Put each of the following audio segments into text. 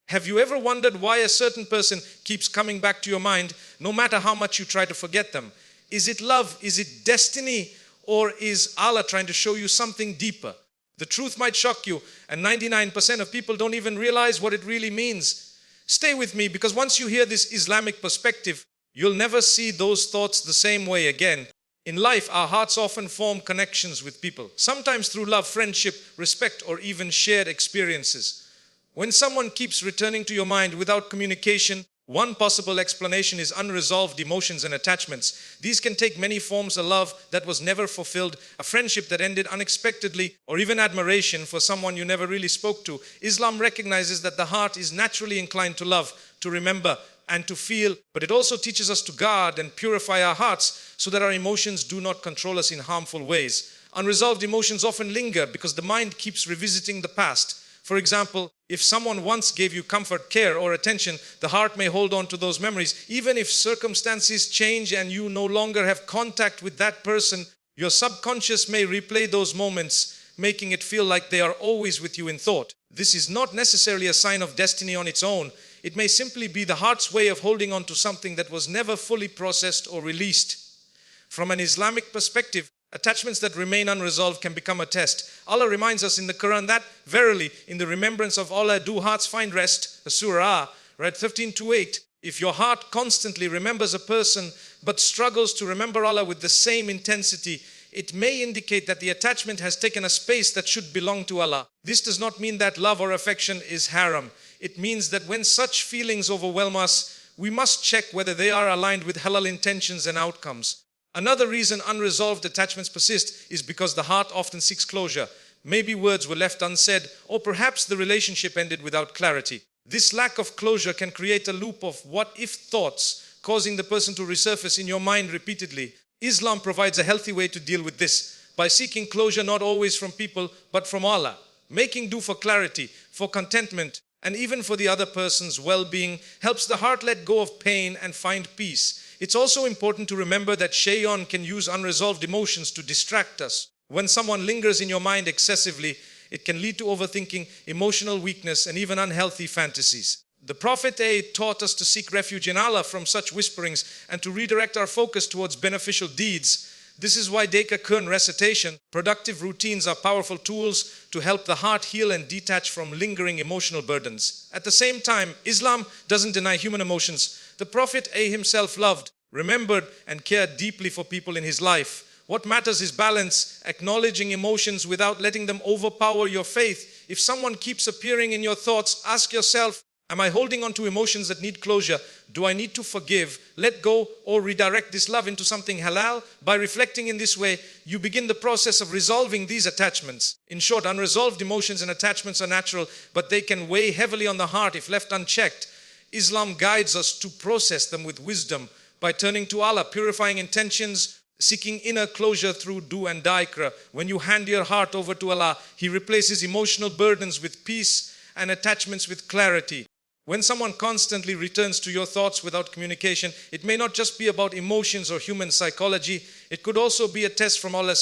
Have you ever wondered why a certain person keeps coming back to your mind no matter how much you try to forget them? Is it love? Is it destiny? Or is Allah trying to show you something deeper? The truth might shock you, and 99% of people don't even realize what it really means. Stay with me, because once you hear this Islamic perspective, you'll never see those thoughts the same way again. In life, our hearts often form connections with people, sometimes through love, friendship, respect, or even shared experiences. When someone keeps returning to your mind without communication, one possible explanation is unresolved emotions and attachments. These can take many forms: a love that was never fulfilled, a friendship that ended unexpectedly, or even admiration for someone you never really spoke to. Islam recognizes that the heart is naturally inclined to love, to remember, and to feel, but it also teaches us to guard and purify our hearts so that our emotions do not control us in harmful ways. Unresolved emotions often linger because the mind keeps revisiting the past. For example, if someone once gave you comfort, care, or attention, the heart may hold on to those memories. Even if circumstances change and you no longer have contact with that person, your subconscious may replay those moments, making it feel like they are always with you in thought. This is not necessarily a sign of destiny on its own. It may simply be the heart's way of holding on to something that was never fully processed or released. From an Islamic perspective, attachments that remain unresolved can become a test. Allah reminds us in the Quran that, verily, in the remembrance of Allah do hearts find rest. Surah, right, 15:8. If your heart constantly remembers a person but struggles to remember Allah with the same intensity, it may indicate that the attachment has taken a space that should belong to Allah. This does not mean that love or affection is haram. It means that when such feelings overwhelm us, we must check whether they are aligned with halal intentions and outcomes. Another reason unresolved attachments persist is because the heart often seeks closure. Maybe words were left unsaid, or perhaps the relationship ended without clarity. This lack of closure can create a loop of what-if thoughts, causing the person to resurface in your mind repeatedly. Islam provides a healthy way to deal with this by seeking closure not always from people but from Allah, making do for clarity, for contentment, and even for the other person's well-being helps the heart let go of pain and find peace. It's also important to remember that shaitan can use unresolved emotions to distract us. When someone lingers in your mind excessively, it can lead to overthinking, emotional weakness, and even unhealthy fantasies. The Prophet taught us to seek refuge in Allah from such whisperings and to redirect our focus towards beneficial deeds. This is why Deka Kurn recitation, productive routines are powerful tools to help the heart heal and detach from lingering emotional burdens. At the same time, Islam doesn't deny human emotions. The Prophet himself loved, remembered, and cared deeply for people in his life. What matters is balance, acknowledging emotions without letting them overpower your faith. If someone keeps appearing in your thoughts, ask yourself, am I holding on to emotions that need closure? Do I need to forgive, let go, or redirect this love into something halal? By reflecting in this way, you begin the process of resolving these attachments. In short, unresolved emotions and attachments are natural, but they can weigh heavily on the heart if left unchecked. Islam guides us to process them with wisdom by turning to Allah, purifying intentions, seeking inner closure through do and daikra. When you hand your heart over to Allah, He replaces emotional burdens with peace and attachments with clarity. When someone constantly returns to your thoughts without communication, it may not just be about emotions or human psychology. It could also be a test from Allah.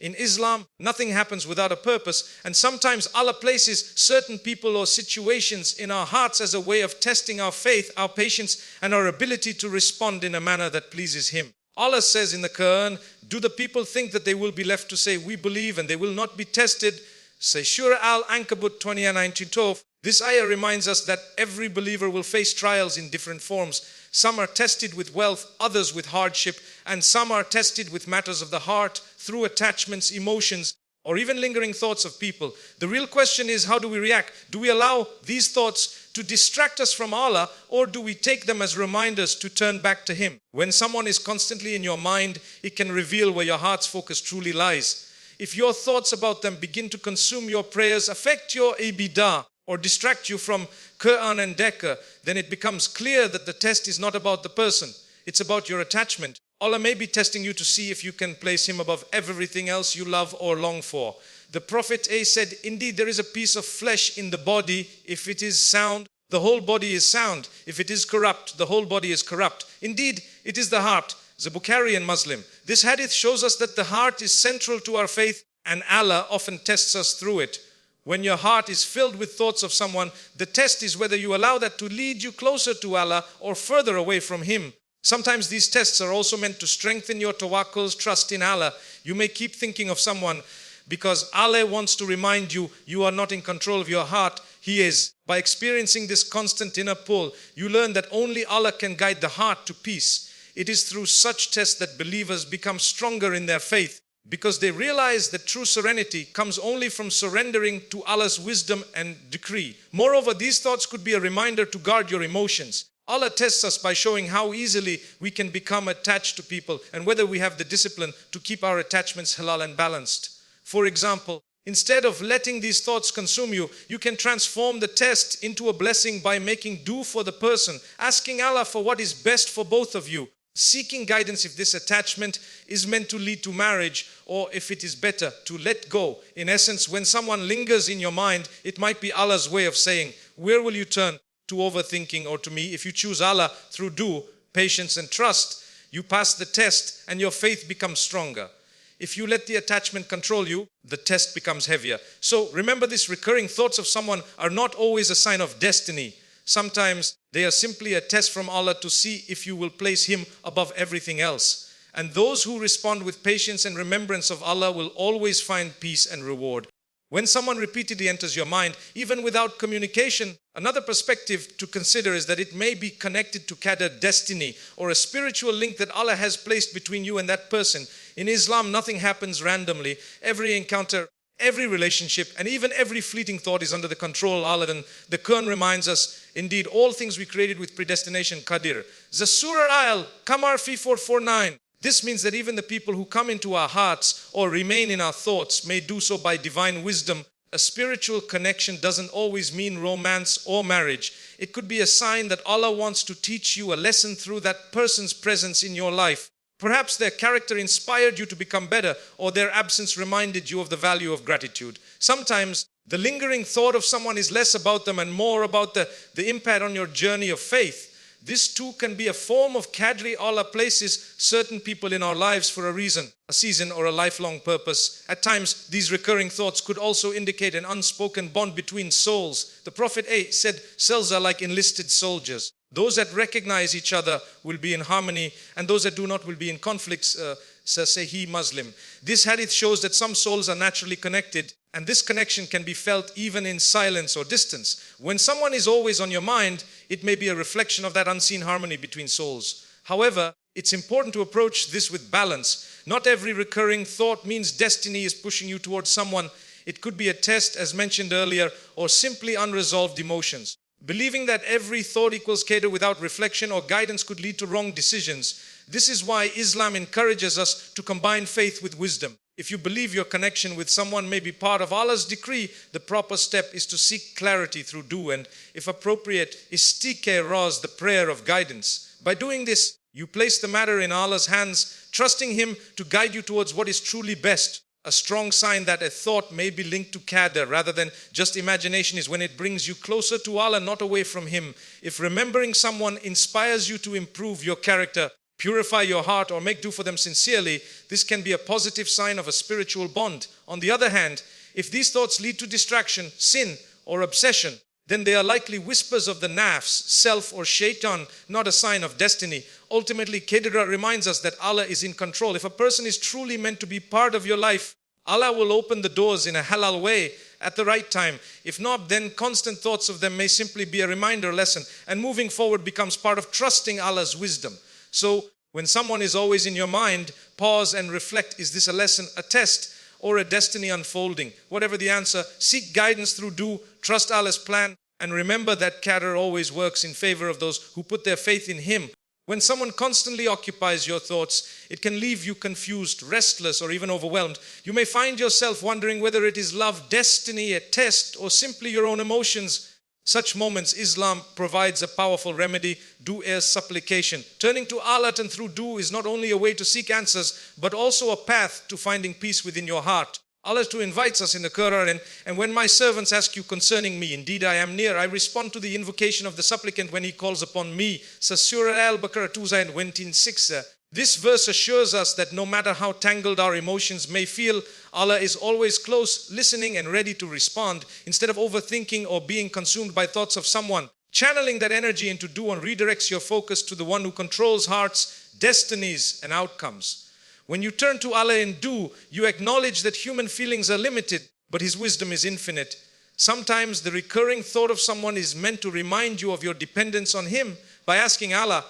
In Islam, nothing happens without a purpose, and sometimes Allah places certain people or situations in our hearts as a way of testing our faith, our patience, and our ability to respond in a manner that pleases Him. Allah says in the Quran, do the people think that they will be left to say, we believe, and they will not be tested? Say Surah Al-Ankabut 20:19-12. This ayah reminds us that every believer will face trials in different forms. Some are tested with wealth, others with hardship, and some are tested with matters of the heart, through attachments, emotions, or even lingering thoughts of people. The real question is, how do we react? Do we allow these thoughts to distract us from Allah, or do we take them as reminders to turn back to Him? When someone is constantly in your mind, it can reveal where your heart's focus truly lies. If your thoughts about them begin to consume your prayers, affect your ibadah, or distract you from Quran and Deka, then it becomes clear that the test is not about the person. It's about your attachment. Allah may be testing you to see if you can place Him above everything else you love or long for. The Prophet said, indeed there is a piece of flesh in the body. If it is sound, the whole body is sound. If it is corrupt, the whole body is corrupt. Indeed, it is the heart. The Bukhari and Muslim. This hadith shows us that the heart is central to our faith, and Allah often tests us through it. When your heart is filled with thoughts of someone, the test is whether you allow that to lead you closer to Allah or further away from Him. Sometimes these tests are also meant to strengthen your tawakkul's trust in Allah. You may keep thinking of someone because Allah wants to remind you, you are not in control of your heart. He is. By experiencing this constant inner pull, you learn that only Allah can guide the heart to peace. It is through such tests that believers become stronger in their faith, because they realize that true serenity comes only from surrendering to Allah's wisdom and decree. Moreover, these thoughts could be a reminder to guard your emotions. Allah tests us by showing how easily we can become attached to people and whether we have the discipline to keep our attachments halal and balanced. For example, instead of letting these thoughts consume you, you can transform the test into a blessing by making dua for the person, asking Allah for what is best for both of you, seeking guidance if this attachment is meant to lead to marriage or if it is better to let go. In essence, when someone lingers in your mind, it might be Allah's way of saying, where will you turn? To overthinking or to me? If you choose Allah through dua, patience and trust, you pass the test and your faith becomes stronger. If you let the attachment control you, the test becomes heavier. So remember, this recurring thoughts of someone are not always a sign of destiny. Sometimes they are simply a test from Allah to see if you will place Him above everything else. And those who respond with patience and remembrance of Allah will always find peace and reward. When someone repeatedly enters your mind, even without communication, another perspective to consider is that it may be connected to Qadr, destiny, or a spiritual link that Allah has placed between you and that person. In Islam, nothing happens randomly. Every encounter, every relationship, and even every fleeting thought is under the control of Allah. And the Quran reminds us, indeed, all things we created with predestination, Qadr. The Surah Al, Qamar 449. This means that even the people who come into our hearts or remain in our thoughts may do so by divine wisdom. A spiritual connection doesn't always mean romance or marriage. It could be a sign that Allah wants to teach you a lesson through that person's presence in your life. Perhaps their character inspired you to become better, or their absence reminded you of the value of gratitude. Sometimes the lingering thought of someone is less about them and more about the impact on your journey of faith. This too can be a form of Qadri. Allah places certain people in our lives for a reason, a season or a lifelong purpose. At times, these recurring thoughts could also indicate an unspoken bond between souls. The Prophet said, souls are like enlisted soldiers. Those that recognize each other will be in harmony, and those that do not will be in conflicts, Sahih Muslim. This hadith shows that some souls are naturally connected, and this connection can be felt even in silence or distance. When someone is always on your mind, it may be a reflection of that unseen harmony between souls. However, it's important to approach this with balance. Not every recurring thought means destiny is pushing you towards someone. It could be a test, as mentioned earlier, or simply unresolved emotions. Believing that every thought equals Qadr without reflection or guidance could lead to wrong decisions. This is why Islam encourages us to combine faith with wisdom. If you believe your connection with someone may be part of Allah's decree, the proper step is to seek clarity through dua, and if appropriate, istiqe raz, the prayer of guidance. By doing this, you place the matter in Allah's hands, trusting Him to guide you towards what is truly best. A strong sign that a thought may be linked to Qadr rather than just imagination is when it brings you closer to Allah, not away from Him. If remembering someone inspires you to improve your character, purify your heart, or make dua for them sincerely, this can be a positive sign of a spiritual bond. On the other hand, if these thoughts lead to distraction, sin, or obsession, then they are likely whispers of the nafs, self, or shaitan, not a sign of destiny. Ultimately, Qadr reminds us that Allah is in control. If a person is truly meant to be part of your life, Allah will open the doors in a halal way at the right time. If not, then constant thoughts of them may simply be a reminder lesson, and moving forward becomes part of trusting Allah's wisdom. So, when someone is always in your mind, pause and reflect. Is this a lesson, a test, or a destiny unfolding? Whatever the answer, seek guidance through dua, trust Allah's plan, and remember that Qadr always works in favor of those who put their faith in Him. When someone constantly occupies your thoughts, it can leave you confused, restless, or even overwhelmed. You may find yourself wondering whether it is love, destiny, a test, or simply your own emotions. Such moments, Islam provides a powerful remedy. Dua is supplication. Turning to Allah and through dua is not only a way to seek answers, but also a path to finding peace within your heart. Allah too invites us in the Qur'an, and when my servants ask you concerning me, indeed I am near. I respond to the invocation of the supplicant when he calls upon me. Surah Al-Baqarah 2 and 26. This verse assures us that no matter how tangled our emotions may feel, Allah is always close, listening and ready to respond. Instead of overthinking or being consumed by thoughts of someone, channeling that energy into dua redirects your focus to the one who controls hearts, destinies and outcomes. When you turn to Allah in dua, you acknowledge that human feelings are limited, but His wisdom is infinite. Sometimes the recurring thought of someone is meant to remind you of your dependence on Him by asking Allah,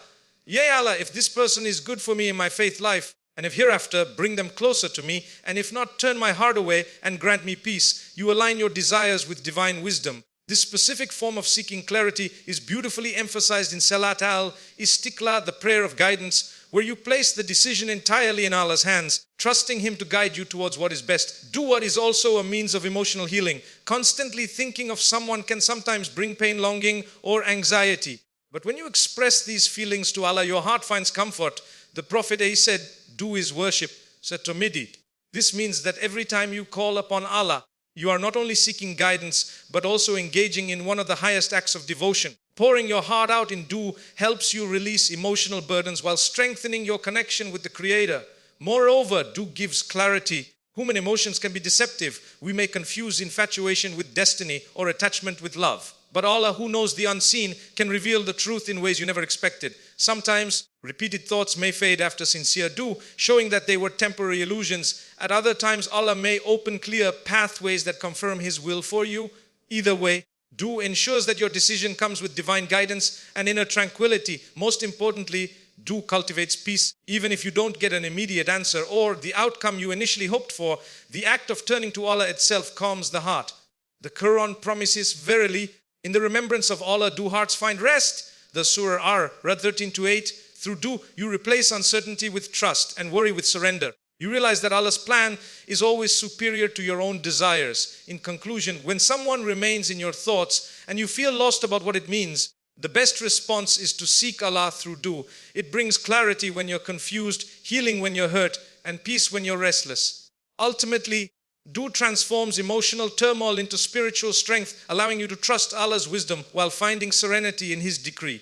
"Yea Allah, if this person is good for me in my faith life, and if hereafter, bring them closer to me, and if not, turn my heart away and grant me peace." You align your desires with divine wisdom. This specific form of seeking clarity is beautifully emphasized in Salat al-Istiqla, the prayer of guidance, where you place the decision entirely in Allah's hands, trusting Him to guide you towards what is best. Dua is also a means of emotional healing. Constantly thinking of someone can sometimes bring pain, longing, or anxiety. But when you express these feelings to Allah, your heart finds comfort. The Prophet said, "Do is worship." Said to Midi. This means that every time you call upon Allah, you are not only seeking guidance, but also engaging in one of the highest acts of devotion. Pouring your heart out in dua helps you release emotional burdens while strengthening your connection with the Creator. Moreover, dua gives clarity. Human emotions can be deceptive. We may confuse infatuation with destiny or attachment with love. But Allah, who knows the unseen, can reveal the truth in ways you never expected. Sometimes repeated thoughts may fade after sincere dua, showing that they were temporary illusions. At other times, Allah may open clear pathways that confirm His will for you. Either way, dua ensures that your decision comes with divine guidance and inner tranquility. Most importantly, dua cultivates peace. Even if you don't get an immediate answer or the outcome you initially hoped for, the act of turning to Allah itself calms the heart. The Quran promises, "Verily, in the remembrance of Allah, do hearts find rest." The Surah Rad 13-8. Through dua, you replace uncertainty with trust and worry with surrender. You realize that Allah's plan is always superior to your own desires. In conclusion, when someone remains in your thoughts and you feel lost about what it means, the best response is to seek Allah through dua. It brings clarity when you're confused, healing when you're hurt, and peace when you're restless. Ultimately, dua transforms emotional turmoil into spiritual strength, allowing you to trust Allah's wisdom while finding serenity in His decree.